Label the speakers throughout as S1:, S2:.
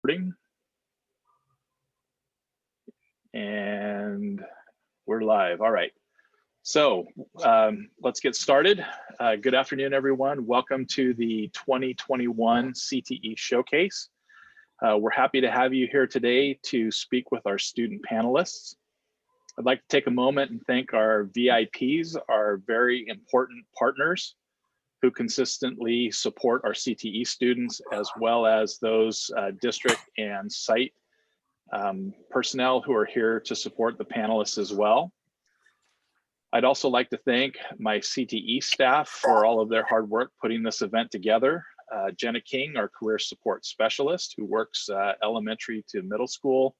S1: recording. And we're live. All right. So let's get started. Good afternoon, everyone. Welcome to the 2021 CTE Showcase. We're happy to have you here today to speak with our student panelists. I'd like to take a moment and thank our VIPs, our very important partners who consistently support our CTE students, as well as those district and site personnel who are here to support the panelists as well. I'd also like to thank my CTE staff for all of their hard work putting this event together. Jenna King, our career support specialist who works elementary to middle school.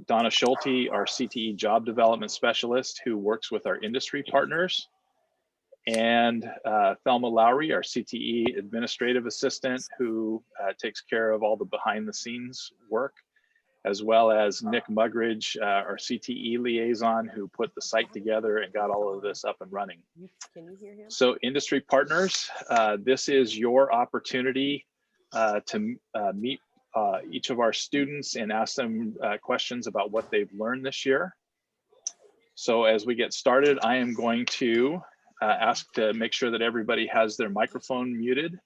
S1: Donna Schulte, our CTE job development specialist who works with our industry partners. And Thelma Lowry, our CTE administrative assistant who takes care of all the behind the scenes work, as well as Nick Mugridge, our CTE liaison who put the site together and got all of this up and running.
S2: Can you hear him?
S1: So industry partners, this is your opportunity to meet each of our students and ask them questions about what they've learned this year. So as we get started, I am going to ask to make sure that everybody has their microphone muted,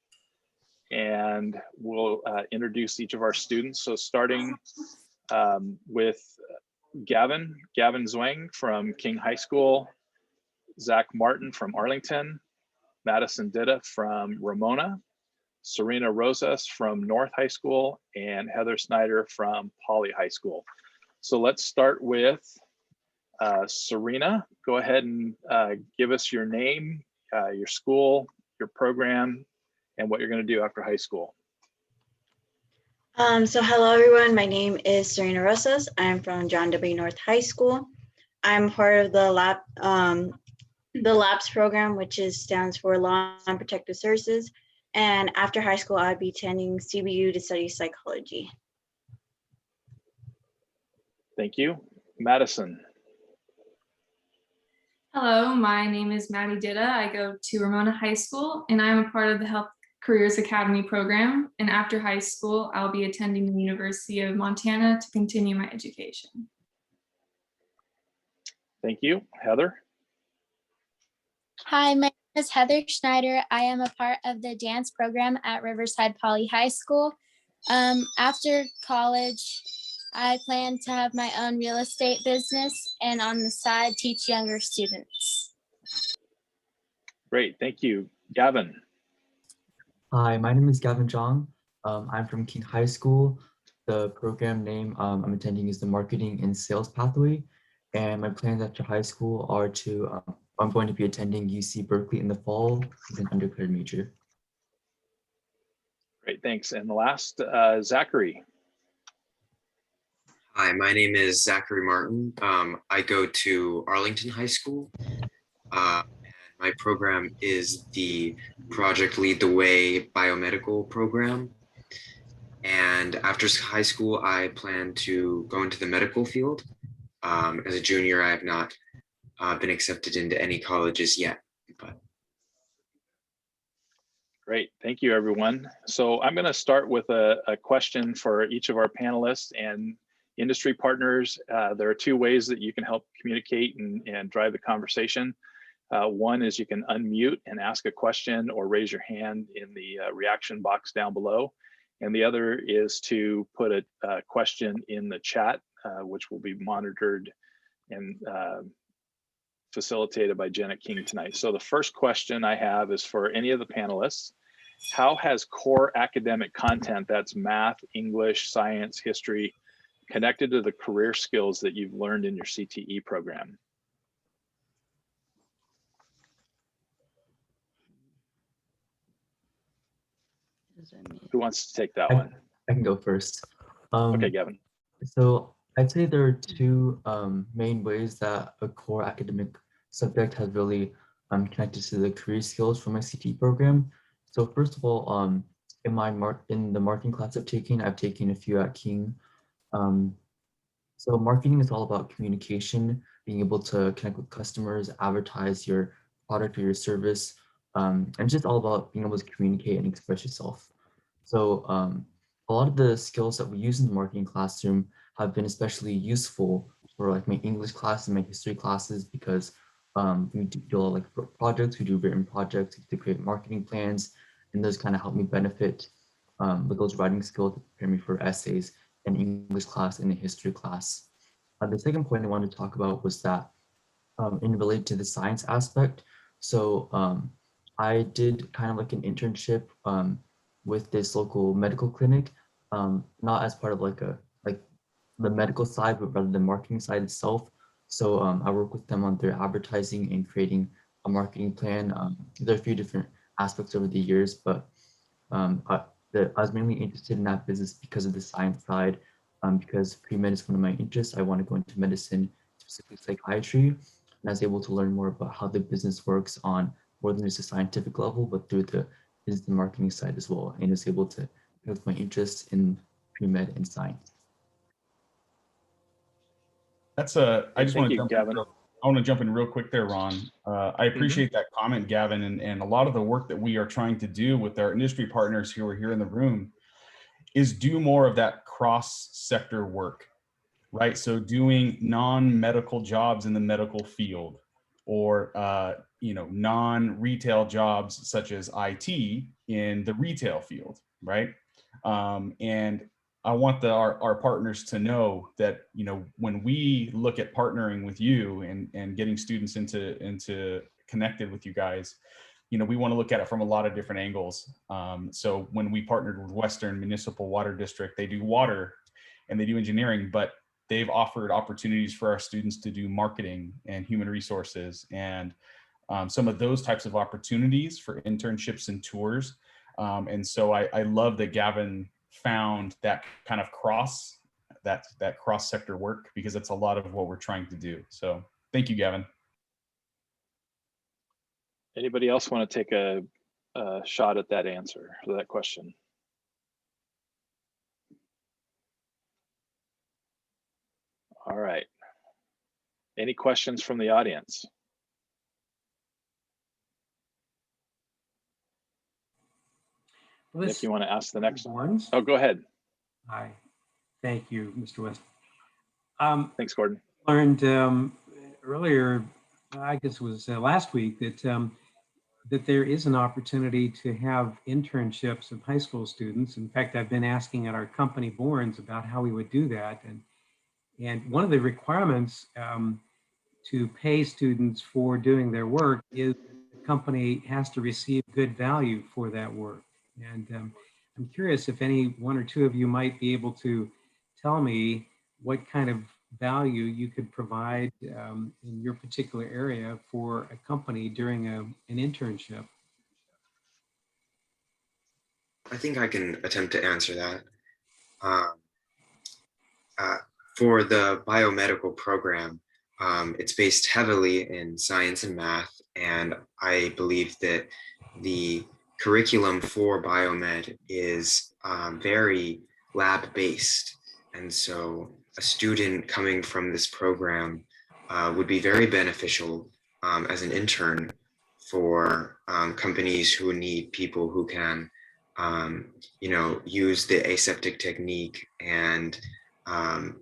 S1: and we'll introduce each of our students. So starting with Gavin Zwang from King High School, Zach Martin from Arlington, Madison Ditta from Ramona, Serena Rosas from North High School, and Heather Snyder from Poly High School. So let's start with Serena. Go ahead and give us your name, your school, your program, and what you're going to do after high school.
S3: So hello everyone, my name is Serena Rosas. I'm from John W. North High School. I'm part of the LAPS program, which stands for Law and Protective Services. And after high school, I'll be attending CBU to study psychology.
S1: Thank you. Madison.
S4: Hello, my name is Maddie Ditta. I go to Ramona High School and I'm a part of the Health Careers Academy program. And after high school, I'll be attending the University of Montana to continue my education.
S1: Thank you. Heather.
S5: Hi, my name is Heather Schneider. I am a part of the dance program at Riverside Poly High School. After college, I plan to have my own real estate business and on the side teach younger students.
S1: Great, thank you. Gavin.
S6: Hi, my name is Gavin Zhang. I'm from King High School. The program name I'm attending is the Marketing and Sales Pathway. And my plans after high school are to, I'm going to be attending UC Berkeley in the fall with an undergrad major.
S1: Great, thanks. And the last, Zachary.
S7: Hi, my name is Zachary Martin. I go to Arlington High School. And my program is the Project Lead the Way biomedical program. And after high school, I plan to go into the medical field. As a junior, I have not been accepted into any colleges yet. But.
S1: Great, thank you, everyone. So I'm going to start with a question for each of our panelists and industry partners. There are two ways that you can help communicate and drive the conversation. One is you can unmute and ask a question or raise your hand in the reaction box down below. And the other is to put a question in the chat, which will be monitored and facilitated by Jenna King tonight. So the first question I have is for any of the panelists. How has core academic content, that's math, English, science, history, connected to the career skills that you've learned in your CTE program? Who wants to take that one?
S6: I can go first.
S1: Okay, Gavin.
S6: So I'd say there are two main ways that a core academic subject has really connected to the career skills for my CTE program. So first of all, in the marketing class I've taken a few at King. So marketing is all about communication, being able to connect with customers, advertise your product or your service, and just all about being able to communicate and express yourself. So a lot of the skills that we use in the marketing classroom have been especially useful for like my English class and my history classes because we do a lot of like projects, we do written projects to create marketing plans, and those kind of help me benefit with those writing skills to prepare me for essays in English class and in history class. The second point I wanted to talk about was that in relate to the science aspect. So I did kind of like an internship with this local medical clinic, not as part of like the medical side, but rather the marketing side itself. So I work with them on their advertising and creating a marketing plan. There are a few different aspects over the years, but I was mainly interested in that business because of the science side, because pre-med is one of my interests. I want to go into medicine, specifically psychiatry, and I was able to learn more about how the business works on more than just a scientific level, but through the business and marketing side as well, and was able to build my interest in pre-med and science.
S2: That's a. I just
S1: Thank
S2: want to
S1: you, Gavin.
S2: I want to jump in real quick there, Ron. I appreciate that comment, Gavin, and a lot of the work that we are trying to do with our industry partners who are here in the room is do more of that cross-sector work, right? So doing non-medical jobs in the medical field, or non-retail jobs such as IT in the retail field, right? And I want our partners to know that, when we look at partnering with you and getting students into connected with you guys, we want to look at it from a lot of different angles. So when we partnered with Western Municipal Water District, they do water and they do engineering, but they've offered opportunities for our students to do marketing and human resources and some of those types of opportunities for internships and tours. And so I love that Gavin found that kind of cross sector work, because that's a lot of what we're trying to do. So thank you, Gavin.
S1: Anybody else want to take a shot at that answer for that question? All right. Any questions from the audience? If you want to ask the next one. Oh, go ahead.
S8: Hi. Thank you, Mr. West.
S1: Thanks, Gordon.
S8: Learned earlier, I guess it was last week, that there is an opportunity to have internships of high school students. In fact, I've been asking at our company boards about how we would do that. And one of the requirements to pay students for doing their work is the company has to receive good value for that work. And I'm curious if any one or two of you might be able to tell me what kind of value you could provide in your particular area for a company during an internship.
S7: I think I can attempt to answer that. For the biomedical program, it's based heavily in science and math, and I believe that the curriculum for biomed is very lab-based, and so a student coming from this program would be very beneficial as an intern for companies who need people who can use the aseptic technique and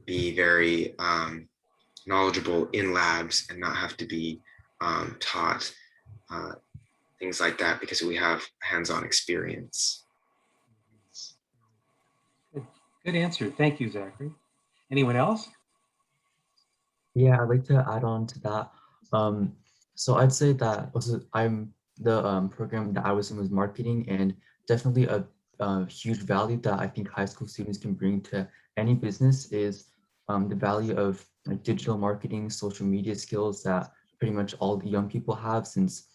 S7: be very knowledgeable in labs and not have to be taught things like that, because we have hands-on experience.
S8: Good answer. Thank you, Zachary. Anyone else?
S6: Yeah, I'd like to add on to that. So I'd say that I'm the program that I was in was marketing, and definitely a huge value that I think high school students can bring to any business is the value of like digital marketing, social media skills that pretty much all the young people have, since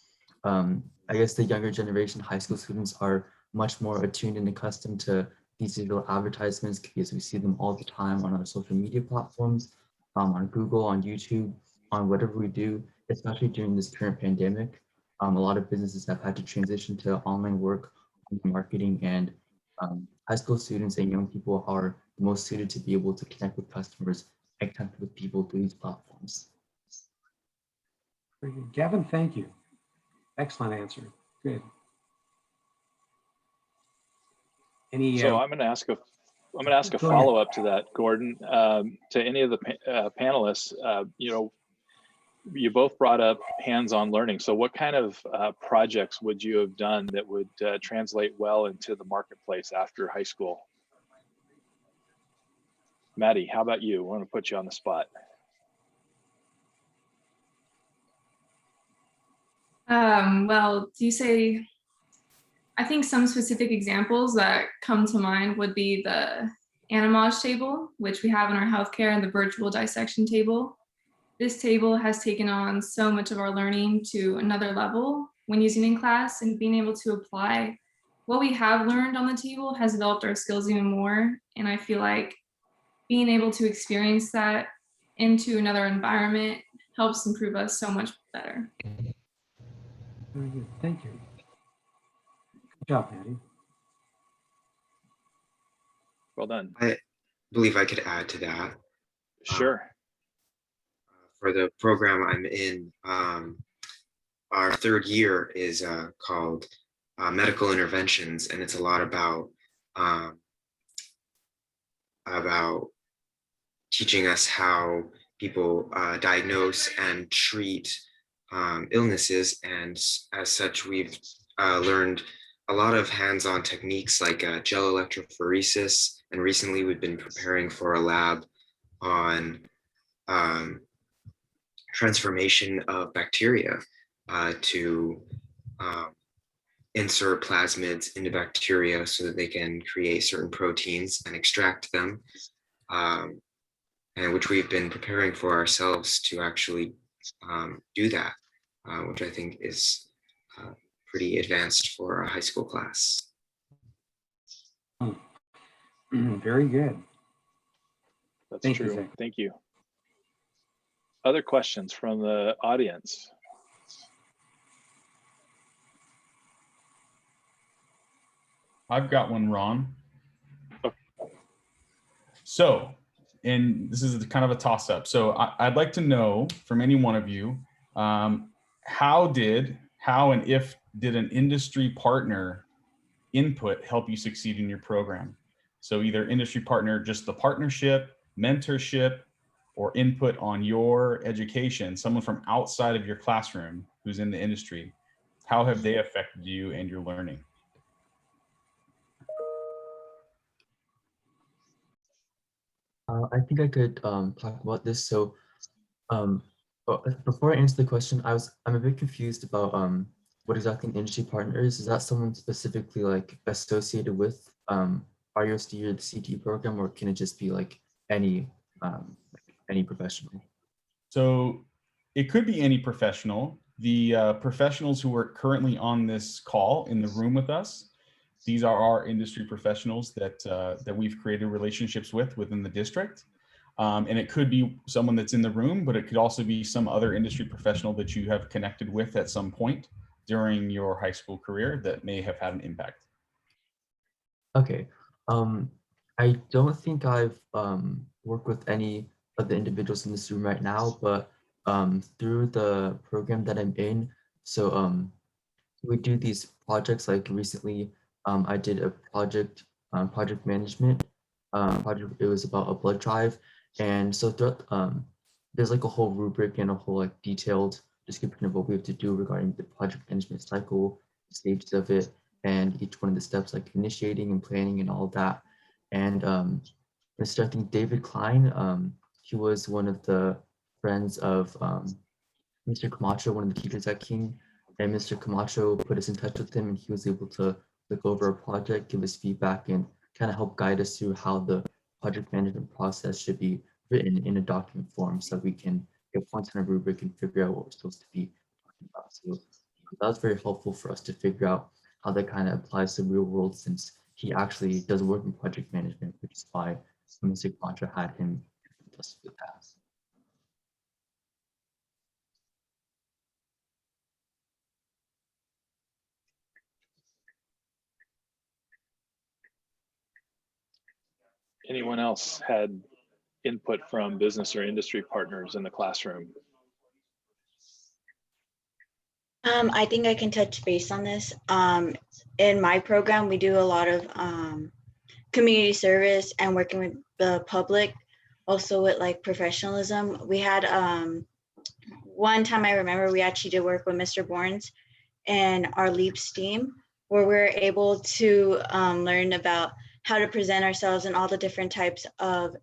S6: I guess the younger generation high school students are much more attuned and accustomed to these digital advertisements because we see them all the time on our social media platforms, on Google, on YouTube, on whatever we do, especially during this current pandemic. A lot of businesses have had to transition to online work, marketing, and high school students and young people are the most suited to be able to connect with customers and connect with people through these platforms.
S8: Very good. Gavin, thank you. Excellent answer. Good. Any?
S1: So I'm going to ask I'm going to ask a
S8: Go ahead.
S1: follow-up to that, Gordon. To any of the panelists, you know, you both brought up hands-on learning. So what kind of projects would you have done that would translate well into the marketplace after high school? Maddie, how about you? I want to put you on the spot.
S4: Well, do you say, I think some specific examples that come to mind would be the animage table, which we have in our healthcare, and the virtual dissection table. This table has taken on so much of our learning to another level when using in class, and being able to apply what we have learned on the table has developed our skills even more. And I feel like being able to experience that into another environment helps improve us so much better.
S8: Very good. Thank you. Good job, Patty.
S1: Well done.
S7: I believe I could add to that.
S1: Sure.
S7: For the program I'm in, our third year is called medical interventions, and it's a lot about teaching us how people diagnose and treat illnesses. And as such, we've learned a lot of hands-on techniques like gel electrophoresis. And recently we've been preparing for a lab on transformation of bacteria to insert plasmids into bacteria so that they can create certain proteins and extract them, and which we've been preparing for ourselves to actually do that, which I think is pretty advanced for a high school class.
S8: Very good.
S1: That's
S8: Thank you,
S1: true.
S8: Zach.
S1: Thank you. Other questions from the audience?
S2: I've got one, Ron.
S1: Okay.
S2: So, and this is kind of a toss-up. So I'd like to know from any one of you, how and if did an industry partner input help you succeed in your program? So either industry partner, just the partnership, mentorship, or input on your education, someone from outside of your classroom who's in the industry. How have they affected you and your learning?
S6: I think I could talk about this. So before I answer the question, I'm a bit confused about what exactly an industry partner is. Is that someone specifically like associated with RUSD or the CTE program, or can it just be like any professional?
S2: So it could be any professional. The professionals who are currently on this call in the room with us, these are our industry professionals that we've created relationships with within the district. And it could be someone that's in the room, but it could also be some other industry professional that you have connected with at some point during your high school career that may have had an impact.
S6: Okay. I don't think I've worked with any of the individuals in this room right now, but through the program that I'm in, so we do these projects. Like recently, I did a project management project. It was about a blood drive, and so throughout, there's like a whole rubric and a whole like detailed description of what we have to do regarding the project management cycle, the stages of it, and each one of the steps, like initiating and planning and all of that. And Mr. I think David Klein, he was one of the friends of Mr. Camacho, one of the teachers at King, and Mr. Camacho put us in touch with him, and he was able to look over our project, give us feedback, and kind of help guide us through how the project management process should be written in a document form so we can get points on a rubric and figure out what we're supposed to be talking about. So that was very helpful for us to figure out how that kind of applies to the real world, since he actually does work in project management, which is why Mr. Camacho had him with us with that.
S1: Anyone else had input from business or industry partners in the classroom?
S3: I think I can touch base on this. In my program, we do a lot of community service and working with the public, also with like professionalism. We had one time I remember we actually did work with Mr. Bournes and our LEAPS team, where we were able to learn about how to present ourselves and all the different types of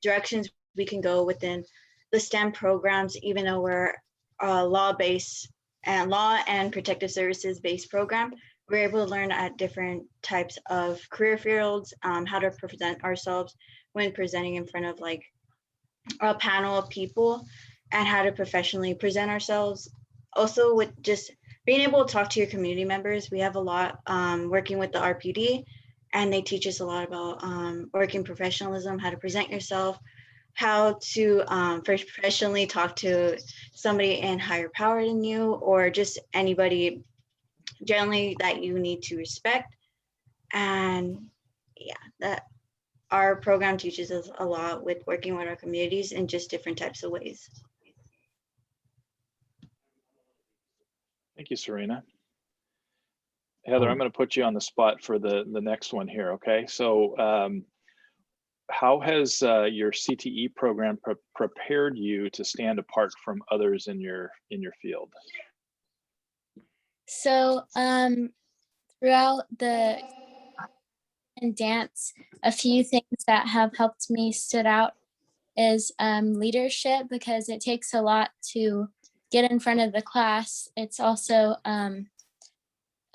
S3: directions we can go within the STEM programs, even though we're law-based and law and protective services based program. We're able to learn at different types of career fields, how to present ourselves when presenting in front of like a panel of people, and how to professionally present ourselves. Also with just being able to talk to your community members. We have a lot working with the RPD, and they teach us a lot about working professionalism, how to present yourself, how to professionally talk to somebody in higher power than you, or just anybody generally that you need to respect. And yeah, that our program teaches us a lot with working with our communities in just different types of ways.
S1: Thank you, Serena. Heather, I'm going to put you on the spot for the next one here. Okay, so how has your CTE program prepared you to stand apart from others in your field?
S5: So throughout the dance, a few things that have helped me stood out is leadership, because it takes a lot to get in front of the class. It's also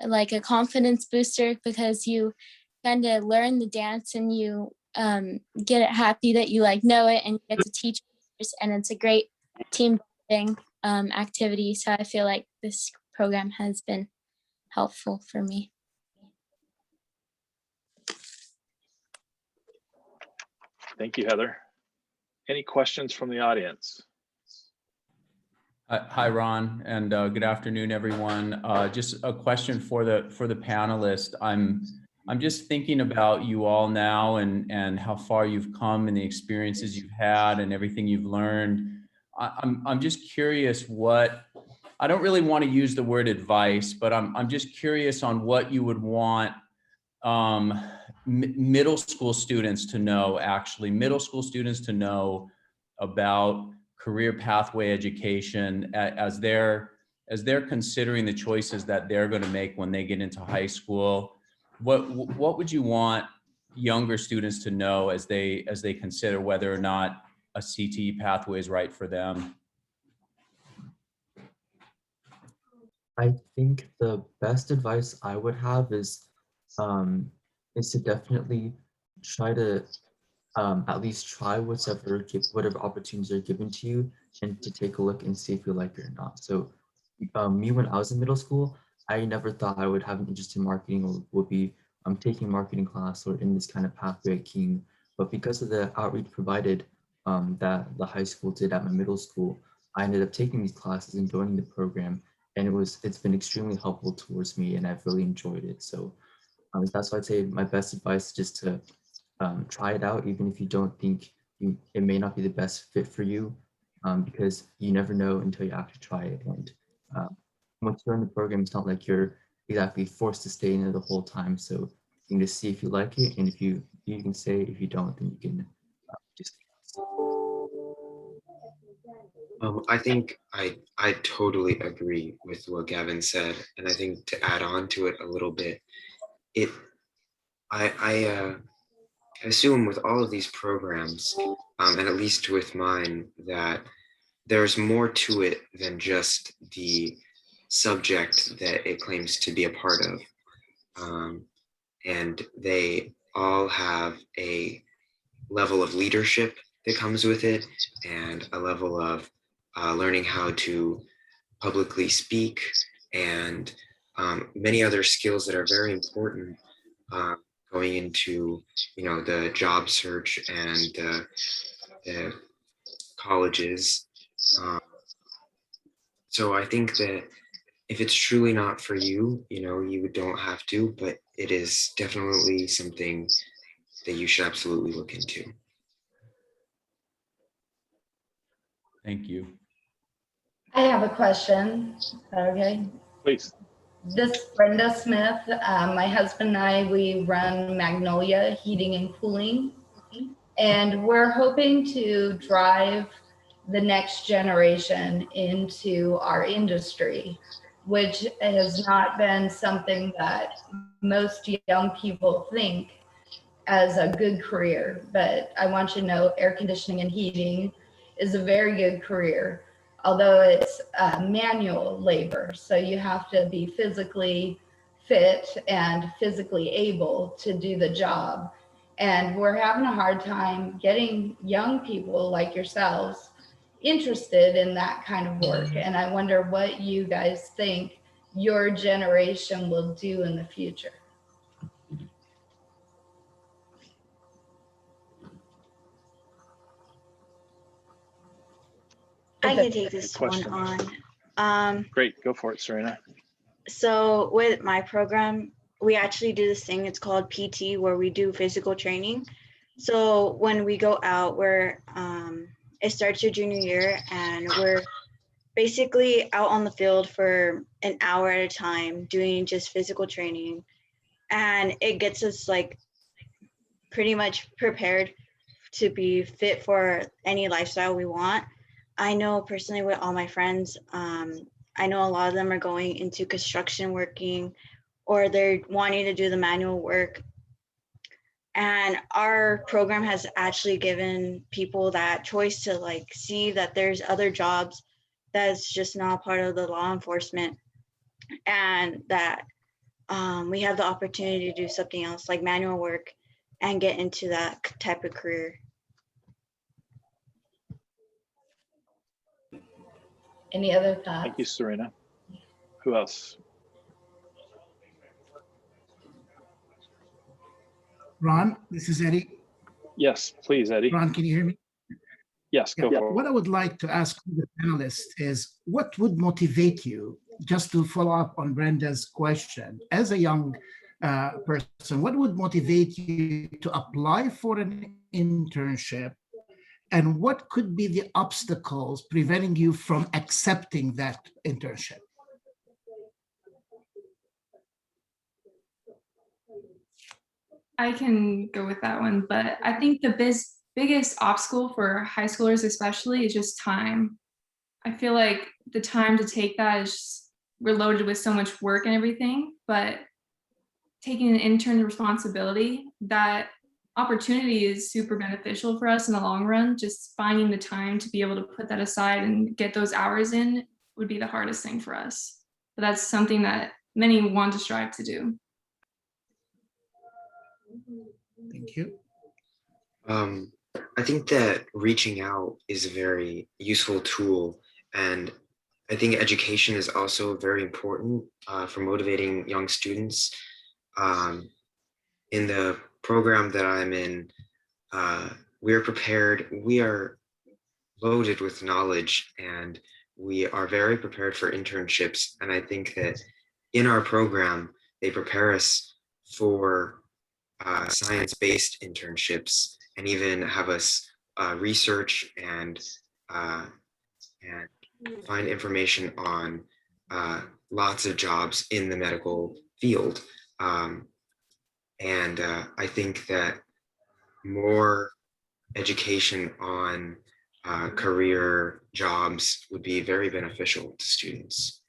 S5: like a confidence booster, because you kind of learn the dance and you get it happy that you like know it, and you get to teach others, and it's a great team building activity. So I feel like this program has been helpful for me.
S1: Thank you, Heather. Any questions from the audience?
S9: Hi, Ron, and good afternoon, everyone. Just a question for the panelists. I'm just thinking about you all now and how far you've come and the experiences you've had and everything you've learned. I'm just curious what, I don't really want to use the word advice, but I'm just curious on what you would want middle school students to know, about career pathway education as they're considering the choices that they're going to make when they get into high school. What would you want younger students to know as they consider whether or not a CTE pathway is right for them?
S6: I think the best advice I would have is to definitely try to at least try whatever opportunities are given to you, and to take a look and see if you like it or not. So me, when I was in middle school, I never thought I would have an interest in marketing or would be taking a marketing class or in this kind of pathway at King. But because of the outreach provided that the high school did at my middle school, I ended up taking these classes and joining the program, and it's been extremely helpful towards me, and I've really enjoyed it. So that's why I'd say my best advice is just to try it out, even if you don't think it may not be the best fit for you, because you never know until you actually try it. And once you're in the program, it's not like you're exactly forced to stay in it the whole time. So you can just see if you like it, and if you can say, if you don't, then you can just.
S7: I think I totally agree with what Gavin said, and I think to add on to it a little bit, I assume with all of these programs, and at least with mine, that there's more to it than just the subject that it claims to be a part of, and they all have a level of leadership that comes with it, and a level of learning how to publicly speak, and many other skills that are very important going into, the job search and the colleges. So I think that if it's truly not for you, you don't have to, but it is definitely something that you should absolutely look into.
S9: Thank you.
S10: I have a question. Okay.
S1: Please.
S10: This is Brenda Smith. My husband and I, we run Magnolia Heating and Cooling, and we're hoping to drive the next generation into our industry, which has not been something that most young people think as a good career. But I want you to know air conditioning and heating is a very good career, although it's manual labor. So you have to be physically fit and physically able to do the job. And we're having a hard time getting young people like yourselves interested in that kind of work. And I wonder what you guys think your generation will do in the future.
S3: I can take this
S1: Good
S3: one
S1: question.
S3: on.
S1: Great, go for it, Serena.
S3: So with my program, we actually do this thing, it's called PT, where we do physical training. So when we go out, it starts your junior year, and we're basically out on the field for an hour at a time doing just physical training. And it gets us like pretty much prepared to be fit for any lifestyle we want. I know personally with all my friends, I know a lot of them are going into construction working, or they're wanting to do the manual work. And our program has actually given people that choice to like see that there's other jobs that's just not part of the law enforcement, and that we have the opportunity to do something else like manual work and get into that type of career.
S10: Any other thoughts?
S1: Thank you, Serena. Who else?
S11: Ron, this is Eddie.
S1: Yes, please, Eddie.
S11: Ron, can you hear me?
S1: Yes, go for
S11: What
S1: it.
S11: I would like to ask the panelists is, what would motivate you, just to follow up on Brenda's question, as a young person, what would motivate you to apply for an internship? And what could be the obstacles preventing you from accepting that internship?
S4: I can go with that one, but I think the biggest obstacle for high schoolers especially is just time. I feel like the time to take that is just, we're loaded with so much work and everything, but taking an intern responsibility, that opportunity is super beneficial for us in the long run. Just finding the time to be able to put that aside and get those hours in would be the hardest thing for us. But that's something that many want to strive to do.
S11: Thank you.
S7: I think that reaching out is a very useful tool, and I think education is also very important for motivating young students. In the program that I'm in, we are prepared, we are loaded with knowledge, and we are very prepared for internships. And I think that in our program, they prepare us for science-based internships, and even have us research and find information on lots of jobs in the medical field. I think that more education on career jobs would be very beneficial to students.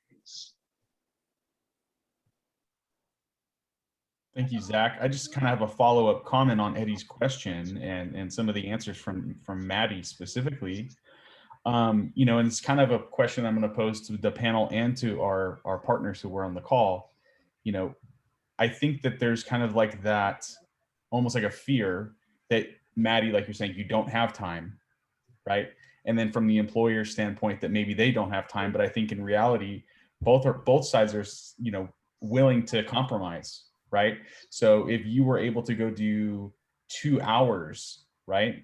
S2: Thank you, Zach. I just kind of have a follow-up comment on Eddie's question and some of the answers from Maddie specifically. And it's kind of a question I'm going to pose to the panel and to our partners who were on the call. I think that there's kind of like that, almost like a fear that, Maddie, like you're saying, you don't have time, right? And then from the employer standpoint, that maybe they don't have time, but I think in reality, both sides are, willing to compromise, right? So if you were able to go do 2 hours, right,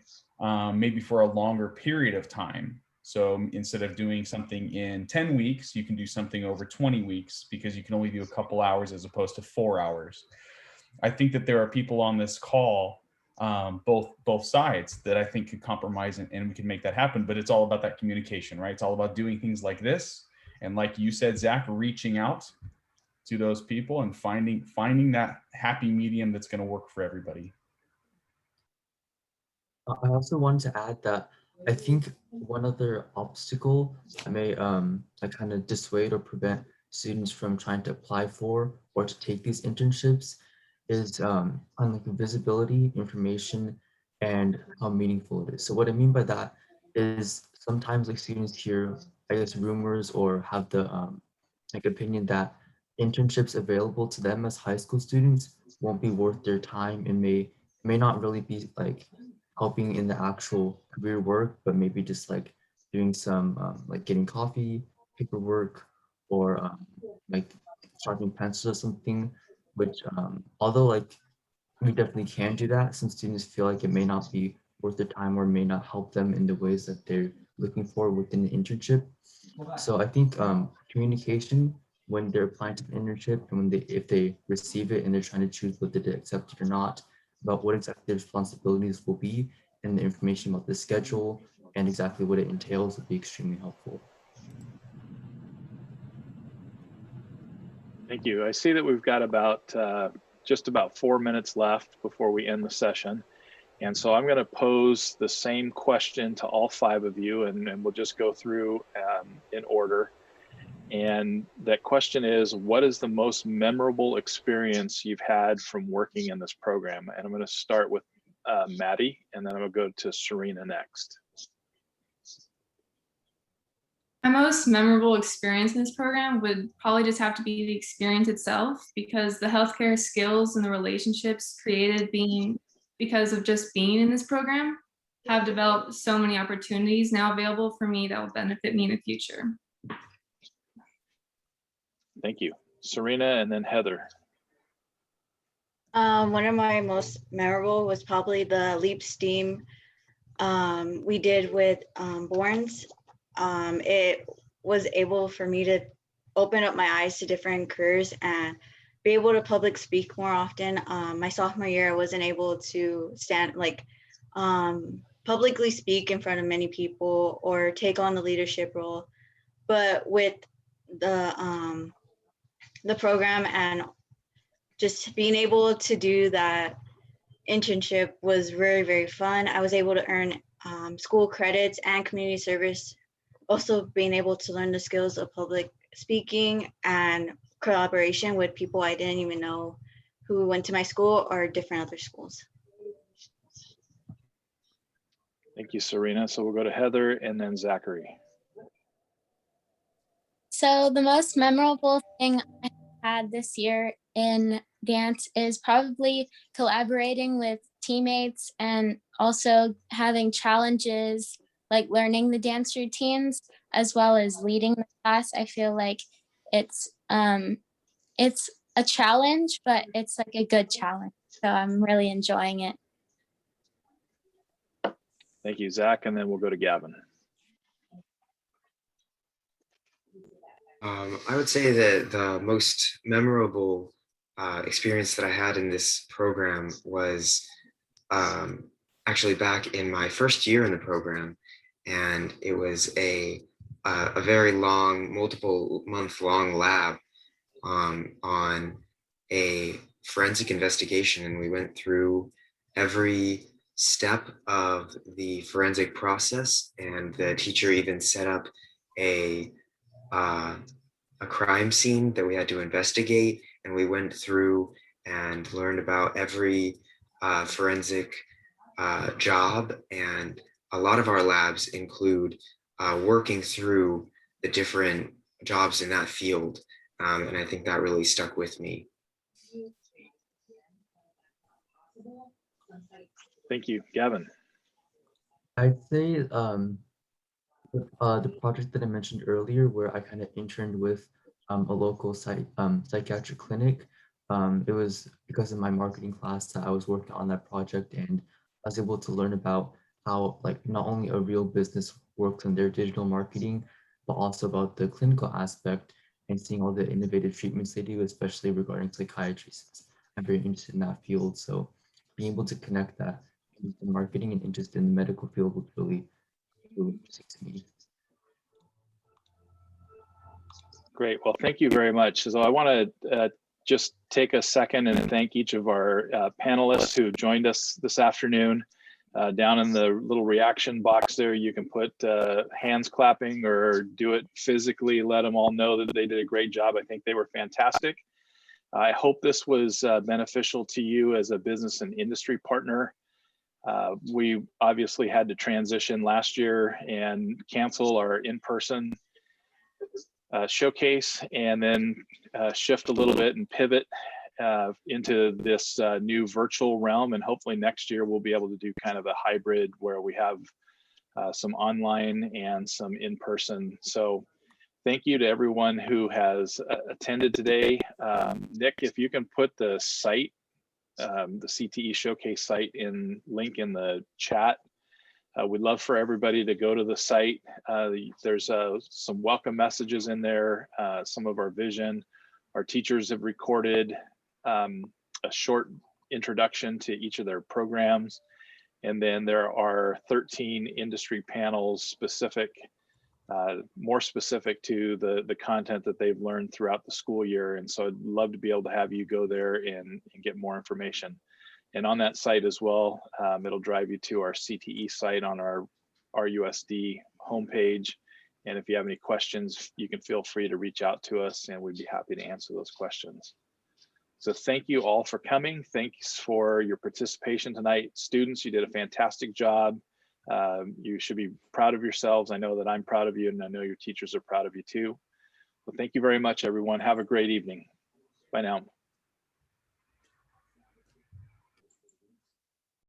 S2: maybe for a longer period of time. So instead of doing something in 10 weeks, you can do something over 20 weeks because you can only do a couple hours as opposed to 4 hours. I think that there are people on this call, both sides, that I think could compromise and we can make that happen. But it's all about that communication, right? It's all about doing things like this. And like you said, Zach, reaching out to those people and finding that happy medium that's going to work for everybody.
S6: I also wanted to add that I think one other obstacle that may like kind of dissuade or prevent students from trying to apply for or to take these internships is on like visibility, information, and how meaningful it is. So what I mean by that is sometimes like students hear, I guess, rumors or have the like opinion that internships available to them as high school students won't be worth their time and may not really be like helping in the actual career work, but maybe just like doing some like getting coffee, paperwork, or like sharpening pencils or something, which although like we definitely can do that, some students feel like it may not be worth their time or may not help them in the ways that they're looking for within the internship. So I think communication when they're applying to the internship and when if they receive it and they're trying to choose whether to accept it or not, about what exactly their responsibilities will be and the information about the schedule and exactly what it entails would be extremely helpful.
S1: Thank you. I see that we've got about just about 4 minutes left before we end the session. And so I'm going to pose the same question to all 5 of you, and we'll just go through in order. And that question is, what is the most memorable experience you've had from working in this program? And I'm going to start with Maddie, and then I'm going to go to Serena next.
S4: My most memorable experience in this program would probably just have to be the experience itself, because the healthcare skills and the relationships created because of just being in this program have developed so many opportunities now available for me that will benefit me in the future.
S1: Thank you. Serena, and then Heather.
S3: One of my most memorable was probably the LEAP STEAM we did with Borns. It was able for me to open up my eyes to different careers and be able to public speak more often. My sophomore year, I wasn't able to publicly speak in front of many people or take on the leadership role. But with the program and just being able to do that internship was very, very fun. I was able to earn school credits and community service. Also being able to learn the skills of public speaking and collaboration with people I didn't even know who went to my school or different other schools.
S1: Thank you, Serena. So we'll go to Heather and then Zachary.
S5: So the most memorable thing I had this year in dance is probably collaborating with teammates and also having challenges like learning the dance routines as well as leading the class. I feel like it's a challenge, but it's like a good challenge. So I'm really enjoying it.
S1: Thank you, Zach, and then we'll go to Gavin.
S7: I would say that the most memorable experience that I had in this program was actually back in my first year in the program, and it was a very long, multiple month long lab on a forensic investigation, and we went through every step of the forensic process, and the teacher even set up a crime scene that we had to investigate, and we went through and learned about every forensic job. And a lot of our labs include working through the different jobs in that field, and I think that really stuck with me.
S1: Thank you, Gavin.
S6: I'd say the project that I mentioned earlier, where I kind of interned with a local psychiatric clinic. It was because of my marketing class that I was working on that project, and I was able to learn about how like not only a real business works on their digital marketing, but also about the clinical aspect and seeing all the innovative treatments they do, especially regarding psychiatry, since I'm very interested in that field. So being able to connect that in marketing and interest in the medical field was really interesting to me.
S1: Great. Well, thank you very much. So I want to just take a second and thank each of our panelists who joined us this afternoon. Down in the little reaction box there, you can put hands clapping or do it physically. Let them all know that they did a great job. I think they were fantastic. I hope this was beneficial to you as a business and industry partner. We obviously had to transition last year and cancel our in-person showcase, and then shift a little bit and pivot into this new virtual realm. And hopefully next year we'll be able to do kind of a hybrid where we have some online and some in-person. So thank you to everyone who has attended today. Nick, if you can put the site, the CTE Showcase site link in the chat. We'd love for everybody to go to the site. There's some welcome messages in there, some of our vision. Our teachers have recorded a short introduction to each of their programs. And then there are 13 industry panels specific, more specific to the content that they've learned throughout the school year. And so I'd love to be able to have you go there and get more information. And on that site as well, it'll drive you to our CTE site on our RUSD homepage. And if you have any questions, you can feel free to reach out to us and we'd be happy to answer those questions. So thank you all for coming. Thanks for your participation tonight. Students, you did a fantastic job. You should be proud of yourselves. I know that I'm proud of you, and I know your teachers are proud of you too. Well, thank you very much, everyone. Have a great evening. Bye now.